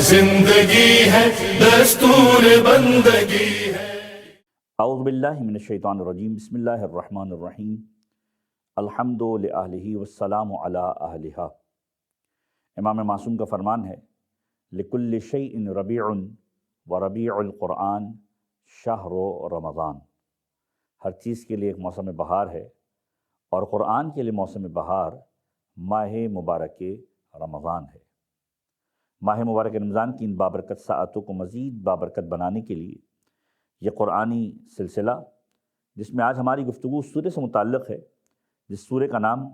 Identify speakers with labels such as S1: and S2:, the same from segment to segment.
S1: زندگی ہے دستور بندگی ہے۔
S2: اعوذ باللہ من الشیطان الرجیم، بسم اللہ الرحمن الرحیم، الحمد للہ والسلام علی اہلہا۔ امام معصوم کا فرمان ہے، لکل شیء ربیع وربیع القرآن شہر رمضان۔ ہر چیز کے لیے ایک موسم بہار ہے، اور قرآن کے لیے موسم بہار ماہ مبارک رمضان ہے۔ ماہ مبارک رمضان کی ان بابرکت ساعتوں کو مزید بابرکت بنانے کے لیے یہ قرآنی سلسلہ، جس میں آج ہماری گفتگو اس سورے سے متعلق ہے، جس سورے کا نام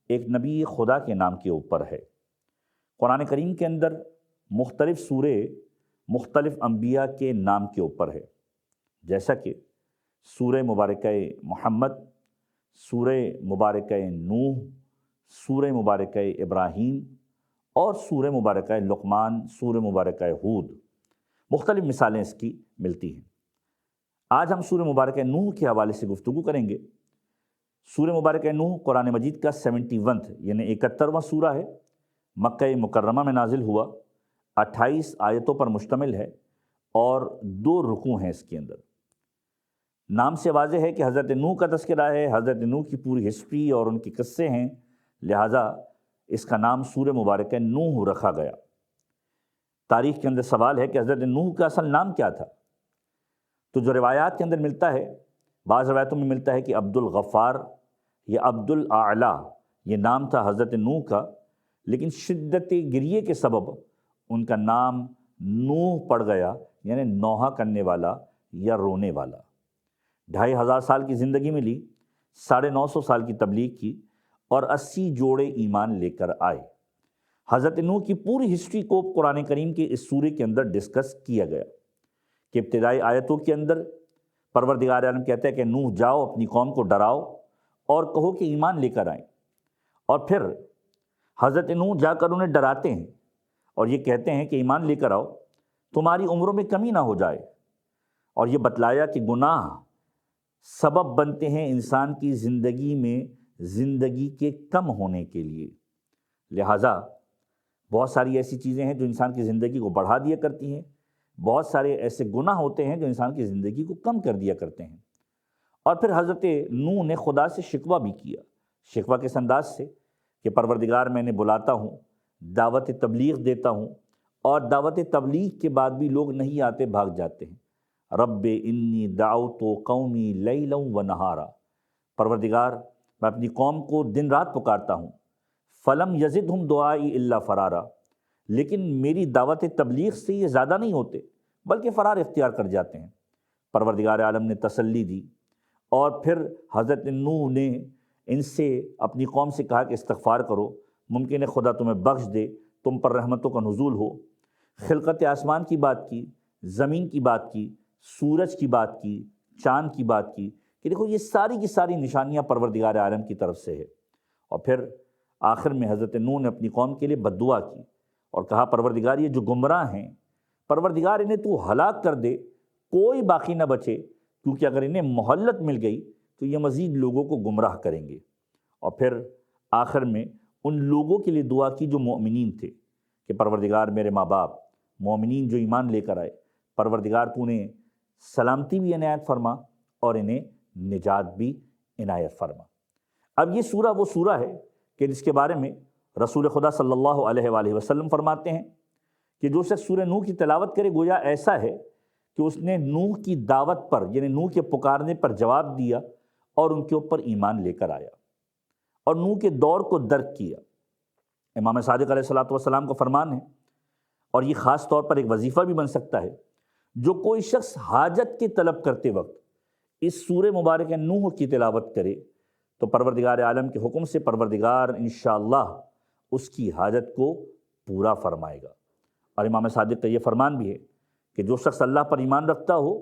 S2: ایک نبی خدا کے نام کے اوپر ہے۔ قرآن کریم کے اندر مختلف سورے مختلف انبیاء کے نام کے اوپر ہے، جیسا کہ سورہ مبارکہ محمد، سورہ مبارکہ نوح، سورہ مبارکہ ابراہیم اور سورہ مبارکہ لقمان، سورہ مبارکہ ہود۔ مختلف مثالیں اس کی ملتی ہیں۔ آج ہم سورہ مبارکہ نوح کے حوالے سے گفتگو کریں گے۔ سورہ مبارکہ نوح قرآن مجید کا 71 یعنی 71واں سورہ ہے، مکہ مکرمہ میں نازل ہوا، 28 آیتوں پر مشتمل ہے اور 2 رکوع ہیں اس کے اندر۔ نام سے واضح ہے کہ حضرت نوح کا تذکرہ ہے، حضرت نوح کی پوری ہسٹری اور ان کے قصے ہیں، لہٰذا اس کا نام سورہ مبارکہ نوح رکھا گیا۔ تاریخ کے اندر سوال ہے کہ حضرت نوح کا اصل نام کیا تھا؟ تو جو روایات کے اندر ملتا ہے، بعض روایتوں میں ملتا ہے کہ عبد الغفار یا عبد الاعلیٰ یہ نام تھا حضرت نوح کا، لیکن شدت گریے کے سبب ان کا نام نوح پڑ گیا، یعنی نوحہ کرنے والا یا رونے والا۔ 2500 سال کی زندگی ملی، 950 سال کی تبلیغ کی اور 80 جوڑے ایمان لے کر آئے۔ حضرت نوح کی پوری ہسٹری کو قرآن کریم کے اس سورے کے اندر ڈسکس کیا گیا کہ ابتدائی آیتوں کے اندر پروردگار عالم کہتا ہے کہ نوح جاؤ، اپنی قوم کو ڈراؤ اور کہو کہ ایمان لے کر آئیں، اور پھر حضرت نوح جا کر انہیں ڈراتے ہیں اور یہ کہتے ہیں کہ ایمان لے کر آؤ، تمہاری عمروں میں کمی نہ ہو جائے، اور یہ بتلایا کہ گناہ سبب بنتے ہیں انسان کی زندگی میں زندگی کے کم ہونے کے لیے، لہٰذا بہت ساری ایسی چیزیں ہیں جو انسان کی زندگی کو بڑھا دیا کرتی ہیں، بہت سارے ایسے گناہ ہوتے ہیں جو انسان کی زندگی کو کم کر دیا کرتے ہیں۔ اور پھر حضرت نوح نے خدا سے شکوہ بھی کیا، شکوہ کس انداز سے کہ پروردگار میں نے بلاتا ہوں، دعوت تبلیغ دیتا ہوں، اور دعوت تبلیغ کے بعد بھی لوگ نہیں آتے، بھاگ جاتے ہیں۔ رب انی دعوت قومی لیلا و نہارا، پروردگار میں اپنی قوم کو دن رات پکارتا ہوں، فلم یزدہم دعائی الا فرارا، لیکن میری دعوت تبلیغ سے یہ زیادہ نہیں ہوتے بلکہ فرار اختیار کر جاتے ہیں۔ پروردگار عالم نے تسلی دی، اور پھر حضرت نوح نے ان سے اپنی قوم سے کہا کہ استغفار کرو، ممکن ہے خدا تمہیں بخش دے، تم پر رحمتوں کا نزول ہو۔ خلقت آسمان کی بات کی، زمین کی بات کی، سورج کی بات کی، چاند کی بات کی، کہ دیکھو یہ ساری کی ساری نشانیاں پروردگار عالم کی طرف سے ہے۔ اور پھر آخر میں حضرت نوح نے اپنی قوم کے لیے بد دعا کی اور کہا پروردگار یہ جو گمراہ ہیں، پروردگار انہیں تو ہلاک کر دے، کوئی باقی نہ بچے، کیونکہ اگر انہیں مہلت مل گئی تو یہ مزید لوگوں کو گمراہ کریں گے۔ اور پھر آخر میں ان لوگوں کے لیے دعا کی جو مومنین تھے کہ پروردگار میرے ماں باپ مومنین جو ایمان لے کر آئے، پروردگار تو انہیں سلامتی بھی عنایت فرما اور انہیں نجات بھی عنایت فرما۔ اب یہ سورہ وہ سورہ ہے کہ جس کے بارے میں رسول خدا صلی اللہ علیہ وآلہ وسلم فرماتے ہیں کہ جو شخص سورہ نوح کی تلاوت کرے گویا ایسا ہے کہ اس نے نوح کی دعوت پر، یعنی نوح کے پکارنے پر جواب دیا اور ان کے اوپر ایمان لے کر آیا اور نوح کے دور کو درک کیا۔ امام صادق علیہ السلام کا فرمان ہے، اور یہ خاص طور پر ایک وظیفہ بھی بن سکتا ہے، جو کوئی شخص حاجت کی طلب کرتے وقت اس سورہ مبارکہ نوح کی تلاوت کرے تو پروردگار عالم کے حکم سے پروردگار انشاءاللہ اس کی حاجت کو پورا فرمائے گا۔ اور امام صادق کا یہ فرمان بھی ہے کہ جو شخص اللہ پر ایمان رکھتا ہو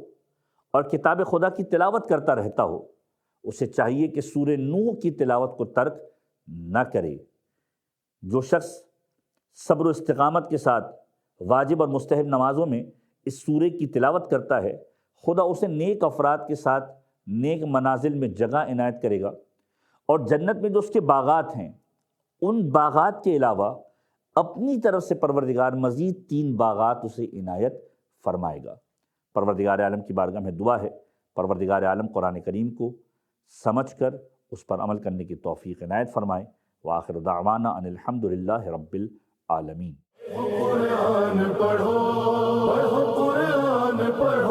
S2: اور کتاب خدا کی تلاوت کرتا رہتا ہو، اسے چاہیے کہ سورہ نوح کی تلاوت کو ترک نہ کرے۔ جو شخص صبر و استقامت کے ساتھ واجب اور مستحب نمازوں میں اس سورے کی تلاوت کرتا ہے، خدا اسے نیک افراد کے ساتھ نیک منازل میں جگہ عنایت کرے گا، اور جنت میں جو اس کے باغات ہیں، ان باغات کے علاوہ اپنی طرف سے پروردگار مزید 3 باغات اسے عنایت فرمائے گا۔ پروردگار عالم کی بارگاہ میں دعا ہے پروردگار عالم قرآن کریم کو سمجھ کر اس پر عمل کرنے کی توفیق عنایت فرمائے۔ وآخر دعوانا ان الحمدللہ رب العالمین۔
S1: قرآن پڑھو، پڑھو قرآن پڑھو۔